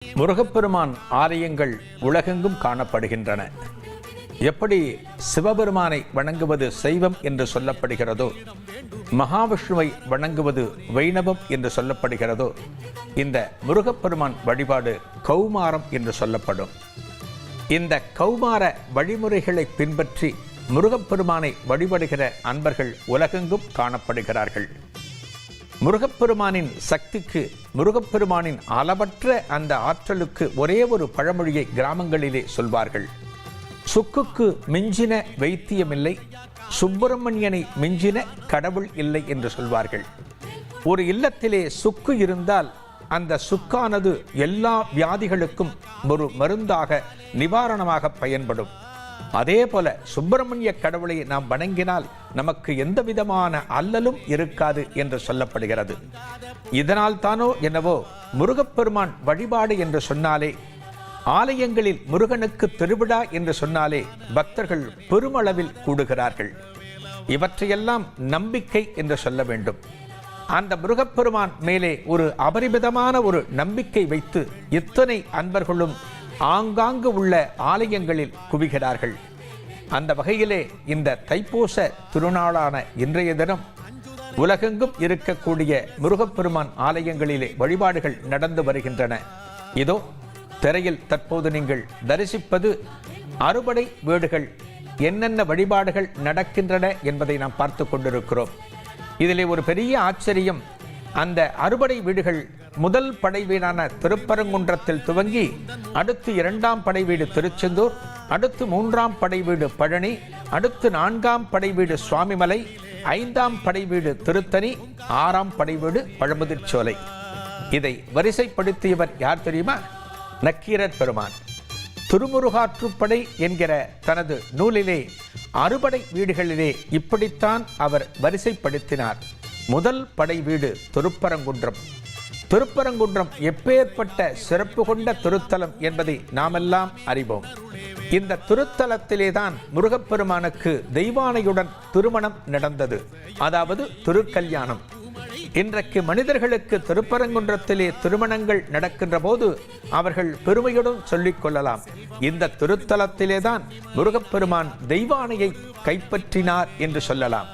முருகப்பெருமான் ஆலயங்கள் உலகெங்கும் காணப்படுகின்றன. எப்படி சிவபெருமானை வணங்குவது சைவம் என்று சொல்லப்படுகிறதோ, மகாவிஷ்ணுவை வணங்குவது வைணவம் என்று சொல்லப்படுகிறதோ, இந்த முருகப்பெருமான் வழிபாடு கௌமாரம் என்று சொல்லப்படும். இந்த கௌமார வழிமுறைகளை பின்பற்றி முருகப்பெருமானை வழிபடுகிற அன்பர்கள் உலகெங்கும் காணப்படுகிறார்கள். முருகப்பெருமானின் சக்திக்கு, முருகப்பெருமானின் அளவற்ற அந்த ஆற்றலுக்கு ஒரே ஒரு பழமொழியை கிராமங்களிலே சொல்வார்கள். சுக்குக்கு மிஞ்சின வைத்தியமில்லை, சுப்பிரமணியனை மிஞ்சின கடவுள் இல்லை என்று சொல்வார்கள். ஒரு இல்லத்திலே சுக்கு இருந்தால் அந்த சுக்கானது எல்லா வியாதிகளுக்கும் ஒரு மருந்தாக, நிவாரணமாக பயன்படும். அதே போல சுப்பிரமணிய கடவுளை நாம் வணங்கினால் நமக்கு எந்த விதமான அல்லலும் இருக்காது என்று சொல்லப்படுகிறது. இதனால் தானோ என்னவோ முருகப்பெருமான் வழிபாடு என்று சொன்னாலே, ஆலயங்களில் முருகனுக்கு திருவிழா என்று சொன்னாலே பக்தர்கள் பெருமளவில் கூடுகிறார்கள். இவற்றையெல்லாம் நம்பிக்கை என்று சொல்ல வேண்டும். அந்த முருகப்பெருமான் மேலே ஒரு அபரிமிதமான ஒரு நம்பிக்கை வைத்து இத்தனை அன்பர்களும் ஆங்காங்கு உள்ள ஆலயங்களில் குவிகிறார்கள். அந்த வகையிலே இந்த தைப்பூச திருநாளான இன்றைய தினம் உலகெங்கும் இருக்கக்கூடிய முருகப்பெருமான் ஆலயங்களிலே வழிபாடுகள் நடந்து வருகின்றன. இதோ திரையில் தற்போது நீங்கள் தரிசிப்பது அறுபடை வீடுகள். என்னென்ன வழிபாடுகள் நடக்கின்றன என்பதை நாம் பார்த்து கொண்டிருக்கிறோம். இதிலே ஒரு பெரிய ஆச்சரியம், அந்த அறுபடை வீடுகள் முதல் படை வீடான திருப்பரங்குன்றத்தில் துவங்கி அடுத்து 2ஆம் படை வீடு திருச்செந்தூர், அடுத்து 3ஆம் படை வீடு பழனி, அடுத்து 4ஆம் படை வீடு சுவாமிமலை, 5ஆம் படை வீடு திருத்தணி, 6ஆம் படை வீடு பழமுதிர்ச்சோலை. இதை வரிசைப்படுத்தியவர் யார் தெரியுமா? நக்கீரர் பெருமான். திருமுருகாற்றுப்படை என்கிற தனது நூலிலே அறுபடை வீடுகளிலே இப்படித்தான் அவர் வரிசைப்படுத்தினார். முதல் படை வீடு திருப்பரங்குன்றம். திருப்பரங்குன்றம் எப்பேற்பட்ட சிறப்பு கொண்ட திருத்தலம் என்பதை நாமெல்லாம் அறிவோம். இந்த திருத்தலத்திலேதான் முருகப்பெருமானுக்கு தெய்வானையுடன் திருமணம் நடந்தது, அதாவது திருக்கல்யாணம். இன்றைக்கு மனிதர்களுக்கு திருப்பரங்குன்றத்திலே திருமணங்கள் நடக்கின்ற போது அவர்கள் பெருமையுடன் சொல்லிக் கொள்ளலாம், இந்த திருத்தலத்திலேதான் முருகப்பெருமான் தெய்வானையை கைப்பற்றினார் என்று சொல்லலாம்.